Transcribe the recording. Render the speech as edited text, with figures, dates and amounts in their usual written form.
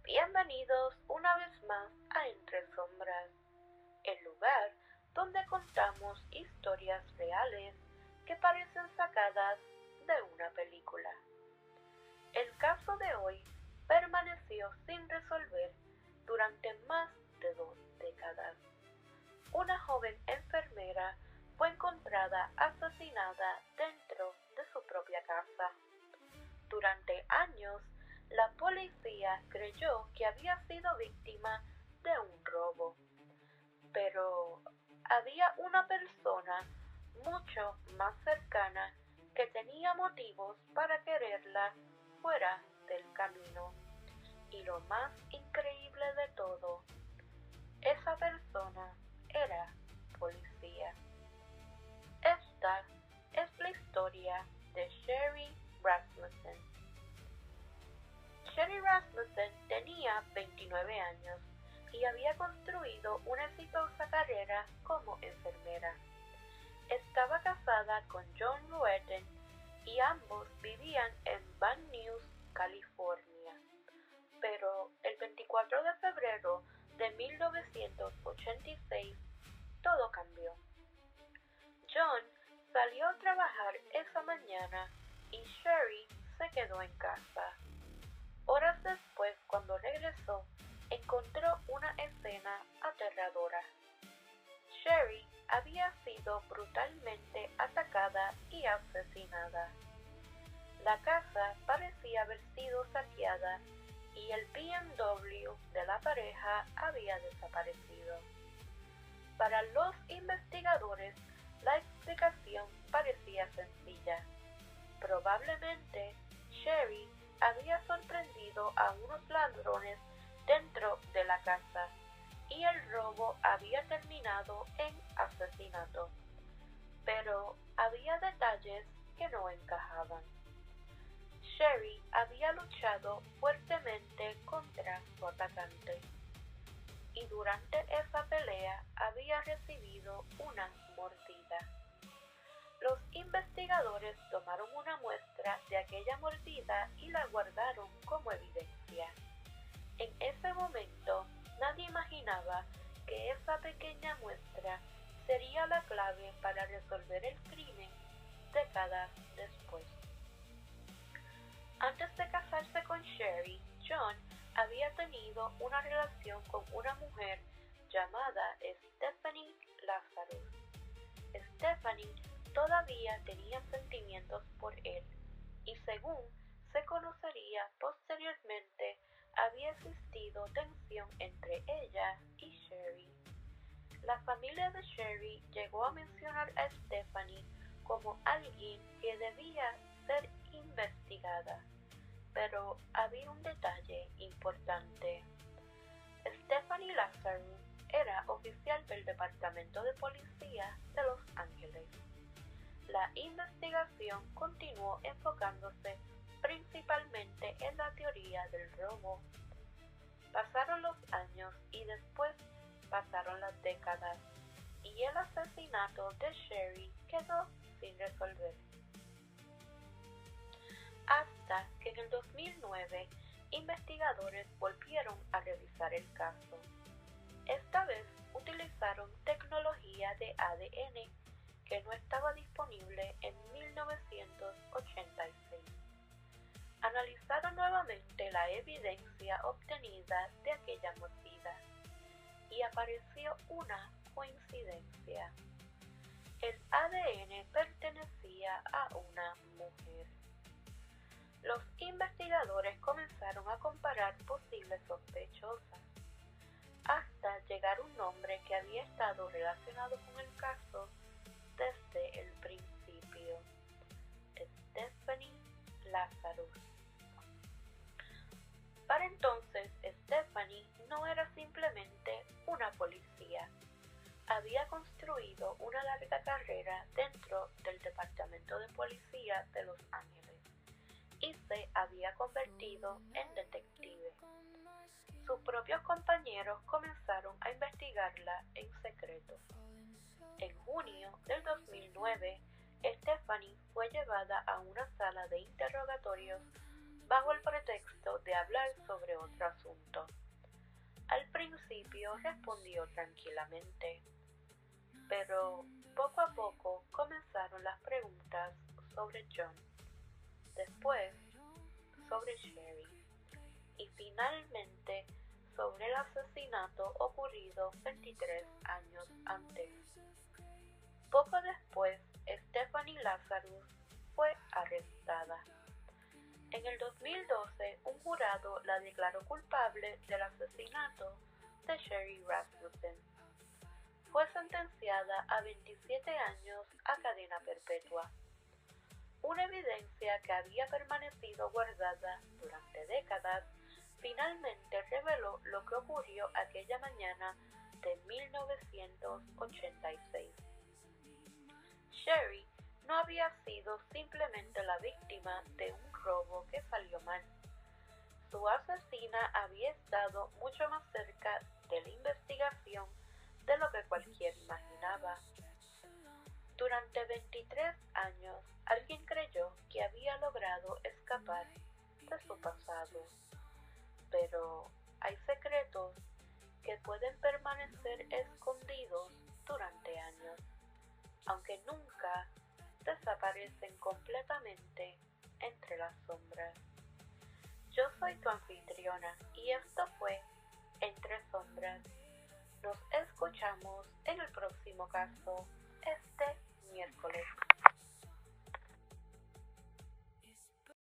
Bienvenidos una vez más a Entre Sombras, el lugar donde contamos historias reales que parecen sacadas de una película. El caso de hoy permaneció sin resolver durante más de 2 décadas. Una joven enfermera fue encontrada asesinada dentro de su propia casa. Durante años, la policía creyó que había sido víctima de un robo, pero había una persona mucho más cercana que tenía motivos para quererla fuera del camino. Y lo más increíble de todo, esa persona era policía. Esta es la historia de Sherry Rasmussen. Sherry Rasmussen tenía 29 años y había construido una exitosa carrera como enfermera. Estaba casada con John Ruetten y ambos vivían en Van Nuys, California. Pero el 24 de febrero de 1986 todo cambió. John salió a trabajar esa mañana y Sherry se quedó en casa. Horas después, cuando regresó, encontró una escena aterradora. Sherry había sido brutalmente atacada y asesinada. La casa parecía haber sido saqueada y el BMW de la pareja había desaparecido. Para los investigadores, la explicación parecía sencilla. Probablemente Sherry había sorprendido a unos ladrones dentro de la casa y el robo había terminado en asesinato. Pero había detalles que no encajaban. Sherry había luchado fuertemente contra su atacante y durante esa pelea había recibido una mordida. Los investigadores tomaron una muestra de aquella mordida y la guardaron como evidencia. En ese momento, nadie imaginaba que esa pequeña muestra sería la clave para resolver el crimen décadas después. Antes de casarse con Sherry, John había tenido una relación con una mujer llamada Stephanie Lazarus. Stephanie todavía tenía sentimientos por él y según se conocería posteriormente había existido tensión entre ella y Sherry. La familia de Sherry llegó a mencionar a Stephanie como alguien que debía ser investigada, pero había un detalle importante. Stephanie Lazarus era oficial del Departamento de Policía de Los Ángeles. La investigación continuó enfocándose principalmente en la teoría del robo. Pasaron los años y después pasaron las décadas y el asesinato de Sherry quedó sin resolver. Hasta que en el 2009 investigadores volvieron a revisar el caso. Esta vez utilizaron tecnología de ADN que no estaba disponible en 1986. Analizaron nuevamente la evidencia obtenida de aquella mordida y apareció una coincidencia. El ADN pertenecía a una mujer. Los investigadores comenzaron a comparar posibles sospechosas hasta llegar a un nombre que había estado relacionado con el caso desde el principio: Stephanie Lazarus. Para entonces, Stephanie no era simplemente una policía. Había construido una larga carrera dentro del Departamento de Policía de Los Ángeles y se había convertido en detective. Sus propios compañeros comenzaron a investigarla en secreto. En junio del 2009, Stephanie fue llevada a una sala de interrogatorios bajo el pretexto de hablar sobre otro asunto. Al principio respondió tranquilamente, pero poco a poco comenzaron las preguntas sobre John, después sobre Sherry y finalmente sobre el asesinato ocurrido 23 años antes. Poco después, Stephanie Lazarus fue arrestada. En el 2012, un jurado la declaró culpable del asesinato de Sherry Rasmussen. Fue sentenciada a 27 años a cadena perpetua. Una evidencia que había permanecido guardada durante décadas finalmente reveló lo que ocurrió aquella mañana de 1986. Sherry no había sido simplemente la víctima de un robo que salió mal. Su asesina había estado mucho más cerca de la investigación de lo que cualquiera imaginaba. Durante 23 años, alguien creyó que había logrado escapar de su pasado. Pero hay secretos que pueden permanecer escondidos durante años, aunque nunca desaparecen completamente entre las sombras. Yo soy tu anfitriona y esto fue Entre Sombras. Nos escuchamos en el próximo caso este miércoles.